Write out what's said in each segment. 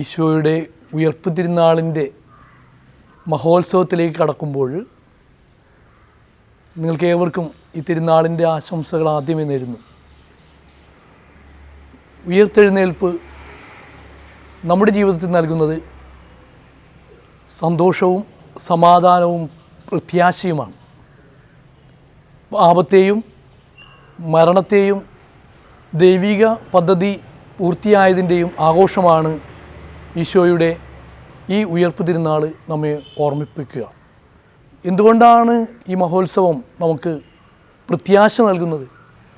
ഈശോയുടെ ഉയർപ്പ് തിരുനാളിൻ്റെ മഹോത്സവത്തിലേക്ക് കടക്കുമ്പോൾ നിങ്ങൾക്ക് ഏവർക്കും ഈ തിരുനാളിൻ്റെ ആശംസകൾ ആദ്യമേ നേരുന്നു. ഉയർത്തെഴുന്നേൽപ്പ് നമ്മുടെ ജീവിതത്തിൽ നൽകുന്നത് സന്തോഷവും സമാധാനവും പ്രത്യാശയുമാണ്. പാപത്തെയും മരണത്തെയും ദൈവിക പദ്ധതി പൂർത്തിയായതിൻ്റെയും ആഘോഷമാണ് ഈശോയുടെ ഈ ഉയർപ്പ് തിരുനാൾ നമ്മെ ഓർമ്മിപ്പിക്കുക. എന്തുകൊണ്ടാണ് ഈ മഹോത്സവം നമുക്ക് പ്രത്യാശ നൽകുന്നത്?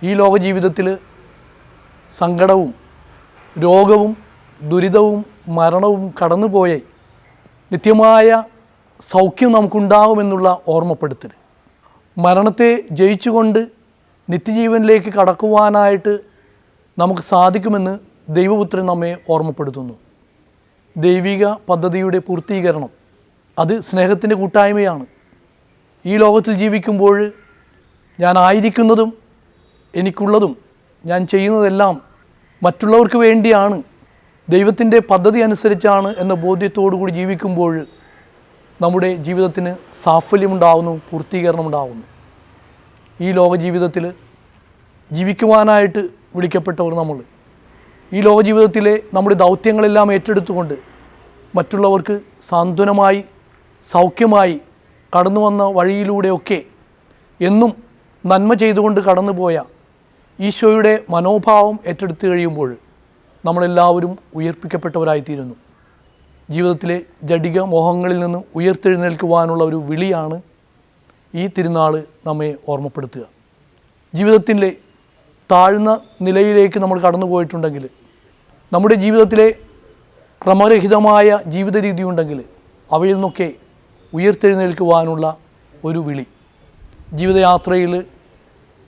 ഈ ലോക ജീവിതത്തിൽ സങ്കടവും രോഗവും ദുരിതവും മരണവും കടന്നുപോയ നിത്യമായ സൗഖ്യം നമുക്കുണ്ടാകുമെന്നുള്ള ഓർമ്മപ്പെടുത്തൽ, മരണത്തെ ജയിച്ചുകൊണ്ട് നിത്യജീവനിലേക്ക് കടക്കുവാനായിട്ട് നമുക്ക് സാധിക്കുമെന്ന് ദൈവപുത്രൻ നമ്മെ ഓർമ്മപ്പെടുത്തുന്നു. ദൈവിക പദ്ധതിയുടെ പൂർത്തീകരണം അത് സ്നേഹത്തിൻ്റെ കൂട്ടായ്മയാണ്. ഈ ലോകത്തിൽ ജീവിക്കുമ്പോൾ ഞാനായിരിക്കുന്നതും എനിക്കുള്ളതും ഞാൻ ചെയ്യുന്നതെല്ലാം മറ്റുള്ളവർക്ക് വേണ്ടിയാണ്, ദൈവത്തിൻ്റെ പദ്ധതി അനുസരിച്ചാണ് എന്ന ബോധ്യത്തോടു കൂടി ജീവിക്കുമ്പോൾ നമ്മുടെ ജീവിതത്തിന് സാഫല്യമുണ്ടാകുന്നു, പൂർത്തീകരണമുണ്ടാകുന്നു. ഈ ലോക ജീവിതത്തിൽ ജീവിക്കുവാനായിട്ട് വിളിക്കപ്പെട്ടവർ നമ്മൾ ഈ ലോക ജീവിതത്തിലെ നമ്മുടെ ദൗത്യങ്ങളെല്ലാം ഏറ്റെടുത്തുകൊണ്ട് മറ്റുള്ളവർക്ക് സാന്ത്വനമായി സൗഖ്യമായി കടന്നു വന്ന വഴിയിലൂടെയൊക്കെ എന്നും നന്മ ചെയ്തുകൊണ്ട് കടന്നുപോയ ഈശോയുടെ മനോഭാവം ഏറ്റെടുത്ത് കഴിയുമ്പോൾ നമ്മളെല്ലാവരും ഉയർപ്പിക്കപ്പെട്ടവരായിത്തീരുന്നു. ജീവിതത്തിലെ ജഡിക മോഹങ്ങളിൽ നിന്ന് ഉയർത്തെഴുന്നേൽക്കുവാനുള്ള ഒരു വിളിയാണ് ഈ തിരുനാൾ നമ്മെ ഓർമ്മപ്പെടുത്തുക. ജീവിതത്തിലെ താഴ്ന്ന നിലയിലേക്ക് നമ്മൾ കടന്നു പോയിട്ടുണ്ടെങ്കിൽ, നമ്മുടെ ജീവിതത്തിലെ ക്രമരഹിതമായ ജീവിത രീതി ഉണ്ടെങ്കിൽ അവയിൽ നിന്നൊക്കെ ഉയർത്തെഴുന്നേൽക്കുവാനുള്ള ഒരു വിളി. ജീവിതയാത്രയിൽ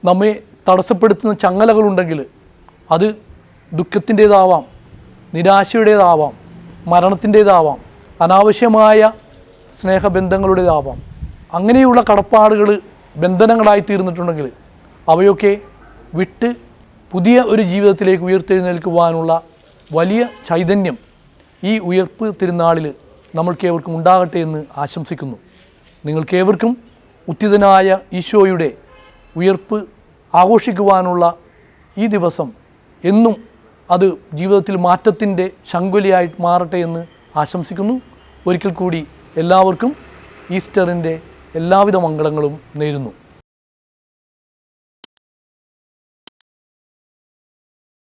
നമ്മെ തടസ്സപ്പെടുത്തുന്ന ചങ്ങലകളുണ്ടെങ്കിൽ അത് ദുഃഖത്തിൻ്റേതാവാം, നിരാശയുടേതാവാം, മരണത്തിൻ്റേതാവാം, അനാവശ്യമായ സ്നേഹബന്ധങ്ങളുടേതാവാം. അങ്ങനെയുള്ള കടപ്പാടുകൾ ബന്ധനങ്ങളായി തീർന്നിട്ടുണ്ടെങ്കിൽ അവയൊക്കെ വിട്ട് പുതിയ ഒരു ജീവിതത്തിലേക്ക് ഉയർത്തെഴുന്നേൽക്കുവാനുള്ള വലിയ ചൈതന്യം ഈ ഉയർപ്പ് തിരുനാളിൽ നമ്മൾക്കേവർക്കും ഉണ്ടാകട്ടെ എന്ന് ആശംസിക്കുന്നു. നിങ്ങൾക്കേവർക്കും ഉത്തിതനായ ഈശോയുടെ ഉയർപ്പ് ആഘോഷിക്കുവാനുള്ള ഈ ദിവസം എന്നും അത് ജീവിതത്തിൽ മാറ്റത്തിൻ്റെ ശങ്കുലിയായി മാറട്ടെ എന്ന് ആശംസിക്കുന്നു. ഒരിക്കൽ കൂടി എല്ലാവർക്കും ഈസ്റ്ററിൻ്റെ എല്ലാവിധ മംഗളങ്ങളും നേരുന്നു.